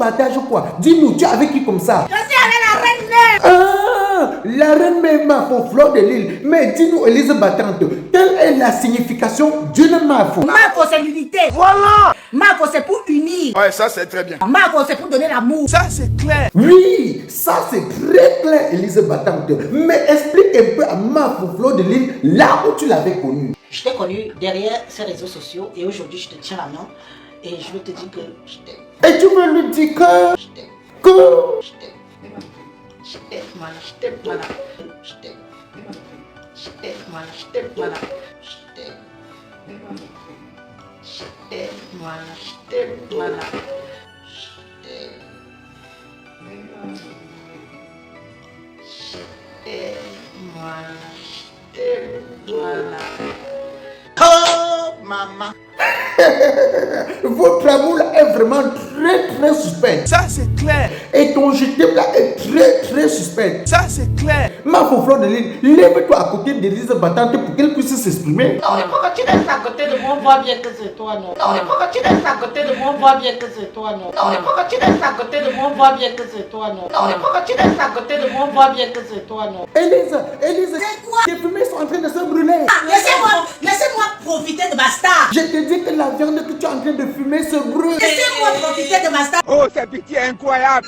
partage quoi? Dis-nous, tu es avec qui comme ça? Je suis avec la reine mère. Ah, la reine mère Mafo, fleur de l'île. Mais dis-nous, Élise Battante, quelle est la signification d'une Mafo? Mafo, c'est l'unité. Voilà. Mafo, c'est pour unir. Ouais, ça c'est très bien. Mafo, c'est pour donner l'amour. Ça c'est clair. Oui, ça c'est très clair, Élise Battante. Mais explique un peu à Mafo, fleur de l'île, là où tu l'avais connue. Je t'ai connu derrière ces réseaux sociaux et aujourd'hui je te tiens la main et je veux te dire que je t'aime. Et tu veux lui dire que... Je t'aime. Que... Je t'aime. Je t'aime. Voilà. Je t'aime. Voilà. Je t'aime. Je t'aime. Voilà. Je t'aime. Voilà. Je t'aime. Je t'aime. Voilà. Je t'aime. Voilà. Je t'aime. Je t'aime. Voilà. Je t'aime. Voilà. Oh, maman. Votre amour là est vraiment très suspect. Ça c'est clair. Et ton je t'aime là est très suspect. Ça c'est clair. Mafo, fleur de l'île, lève-toi à côté d'Élise Battante pour qu'elle puisse s'exprimer. Non, mais pourquoi tu restes à côté de moi, on voit bien que c'est toi, non. Non, mais pourquoi tu restes à côté de moi, on voit bien que c'est toi, non. Non, mais pourquoi tu restes à côté de moi, on voit bien que c'est toi, non. Non, mais pourquoi tu restes à côté de moi, on voit bien que c'est toi, non. Élise, C'est quoi? tes fumées sont en train de se brûler. Laissez-moi profiter de ma star. Je te dis que la viande que tu es en train de fumer se brûle. Laissez-moi profiter de ma star. Oh, c'est pitié incroyable.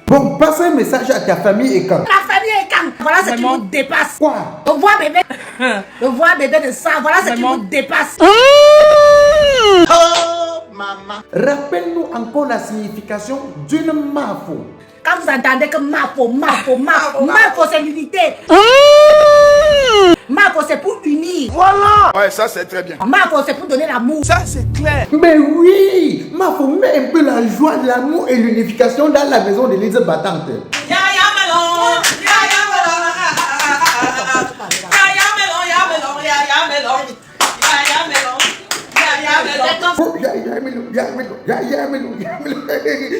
Bon, passe un message à ta famille et quand. La famille est calme. Voilà ce qui vous dépasse. Quoi? Le voix bébé. Le voix bébé de ça. Voilà ce qui vous dépasse. Oh, maman. Rappelle-nous encore la signification d'une Mafo. Quand vous entendez que Mafo, c'est l'unité. Mafo, c'est pour unir. Voilà. Ouais, ça c'est très bien. Mafo, c'est pour donner l'amour. Ça c'est clair. Mais oui, Mafo, mets un peu la joie, l'amour et l'unification dans la maison d'Élise Battante.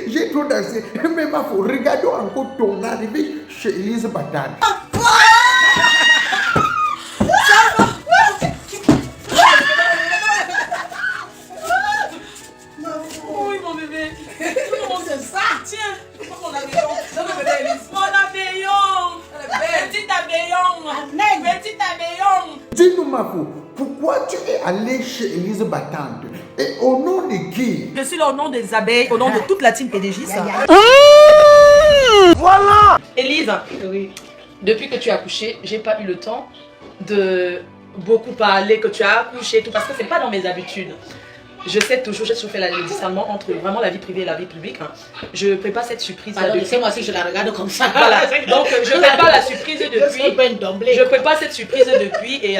J'ai trop dansé. Mais Mafo, regardons encore ton arrivée chez Élise Battante. Oui, mon bébé. Tout le monde c'est ça. Tiens, mon abeillon. Mon abeillon. Petit abeillon. Petit abeillon. Dis-nous, Mafo, pourquoi tu es allé chez Élise Battante et au nom de qui? Je suis là au nom des abeilles, au nom de toute la team PDJ. Voilà. Élise, oui. Depuis que tu as accouché, j'ai pas eu le temps de beaucoup parler que tu as accouché, tout parce que c'est pas dans mes habitudes. Je sais toujours, j'ai toujours fait le discernement entre vraiment la vie privée et la vie publique. Je prépare cette surprise. Laissez-moi si je la regarde comme ça. Voilà. Donc je prépare la surprise depuis. Je prépare cette surprise depuis et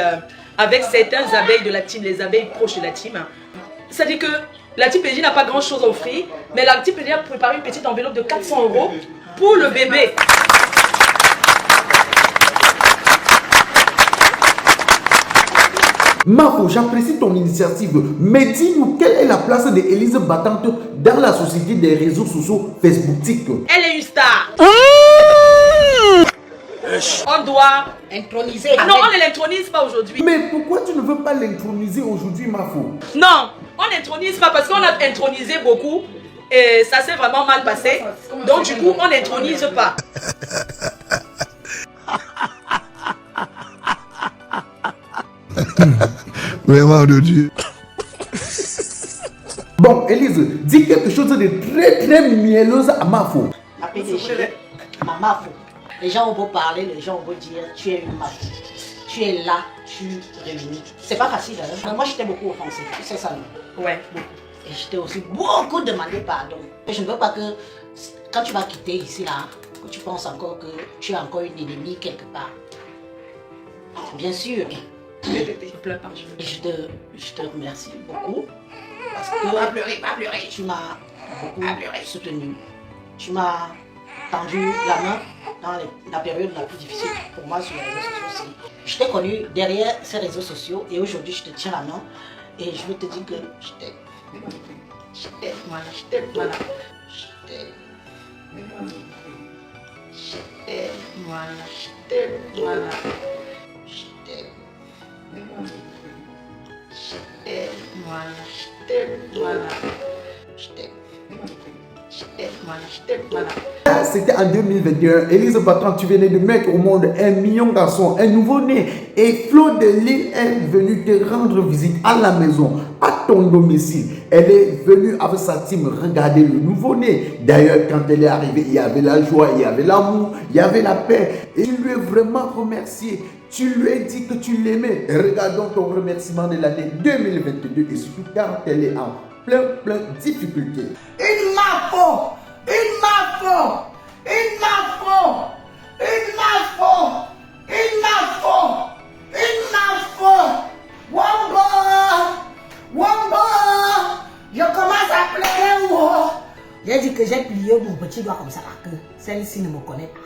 avec certains abeilles de la team, les abeilles proches de la team. C'est-à-dire que la team PDJ n'a pas grand-chose à offrir, mais la team PDJ a préparé une petite enveloppe de 400 € pour le bébé. Mafo, j'apprécie ton initiative, mais dis-nous quelle est la place d'Élise Battante dans la société des réseaux sociaux Facebook TikTok. Elle est une star. On doit introniser. Ah non, on ne l'intronise pas aujourd'hui. Mais pourquoi tu ne veux pas l'introniser aujourd'hui, Mafo? Non, on n'intronise pas parce qu'on a intronisé beaucoup et ça s'est vraiment mal passé. Donc du coup, on n'intronise pas. Vraiment de Dieu. Bon, Élise, dis quelque chose de très mielleuse à Mafo. Ma PDG, ma Mafo. Les gens ont beau parler, les gens ont beau dire, tu es une Mafo. Tu es là, tu réunis. C'est pas facile, hein? Moi, je t'ai beaucoup offensé, tu sais ça, non? Ouais. Et je t'ai aussi beaucoup demandé pardon. Et je ne veux pas que, quand tu vas quitter ici, là, que tu penses encore que tu as encore une ennemie quelque part. Bien sûr. Je pleure pas, et je te remercie beaucoup. Parce que pas pleurer. Tu m'as beaucoup soutenu. Tu m'as tendu la main dans la période la plus difficile pour moi sur les réseaux sociaux aussi. Je t'ai connu derrière ces réseaux sociaux et aujourd'hui je te tiens la main et je veux te dire que je t'aime. Je t'aime. Voilà. Je t'aime. Voilà. Je t'aime. Je t'aime. Voilà. Je t'aime. Voilà. Je t'aime. Je t'aime. C'était en 2021. Élise Battant, tu venais de mettre au monde 1 million de garçons, un nouveau-né. Et Flo de Lille est venue te rendre visite à la maison, à ton domicile. Elle est venue avec sa team regarder le nouveau-né. D'ailleurs, quand elle est arrivée, il y avait la joie, il y avait l'amour, il y avait la paix. Et tu lui as vraiment remercié. Tu lui as dit que tu l'aimais. Regardons ton remerciement de l'année 2022 et surtout quand elle est en plein difficulté. Une mafo, une mafo, une mafo, une mafo, une mafo, une mafo. Wombo, Wombo, je commence à pleurer. Oh. J'ai dit que j'ai plié mon petit doigt comme ça là, que celle-ci ne me connaît pas.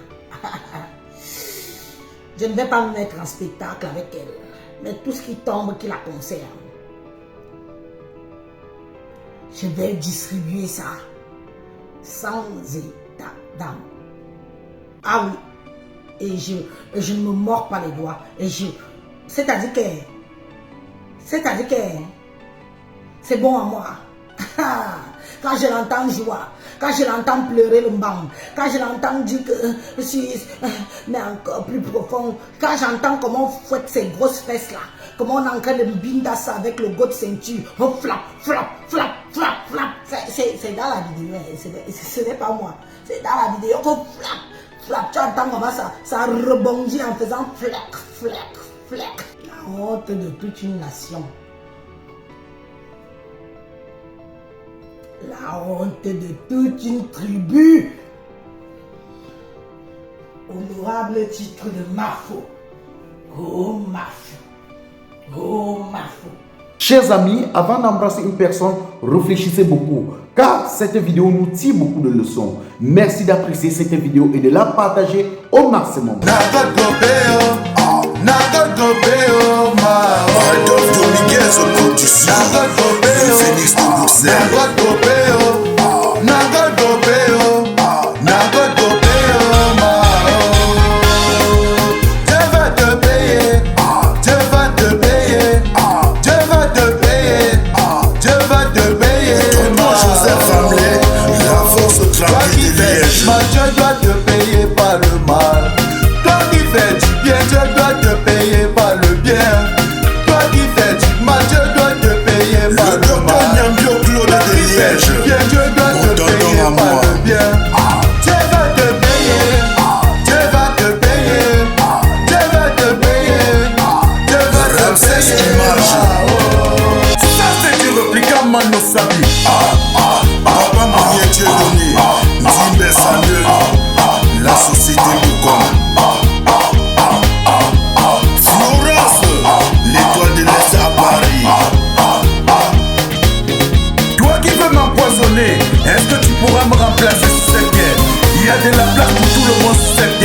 Je ne vais pas me mettre en spectacle avec elle, mais tout ce qui tombe qui la concerne, je vais distribuer ça sans état d'âme. Ah oui, et je ne me mords pas les doigts. C'est-à-dire que c'est bon à moi. Quand je l'entends jouer, quand je l'entends pleurer le mbam, quand je l'entends dire que je suis mais encore plus profond, quand j'entends comment on fouette ces grosses fesses là, comment on est en train de binder ça avec le go de ceinture, oh, flap, flap, flap, flap, flap, c'est dans la vidéo, ce n'est pas moi, c'est dans la vidéo, oh, flap, flap, tu entends comment ça rebondit en faisant flac, flac, flac, la honte de toute une nation. La honte de toute une tribu. Honorable titre de Mafo. Oh Mafo. Oh Mafo. Chers amis, avant d'embrasser une personne, réfléchissez beaucoup, car cette vidéo nous tire beaucoup de leçons. Merci d'apprécier cette vidéo et de la partager au maximum. Je dois te payer par le mal. Toi qui fais du bien, je dois te payer par le bien. Toi qui fais du mal, je dois te payer par le mal. Toi qui fais du bien, je dois te payer par le bien. Je vais te payer, je vais te payer, je vais te payer, je vais te payer. Ça c'est du répliquant Mano Sabi. Papa Marie Dieu donné. La société Bougon. Florence, l'étoile de l'Est à Paris. Toi qui veux m'empoisonner, est-ce que tu pourras me remplacer sur cette guerre? Il y a de la place pour tout le monde sur cette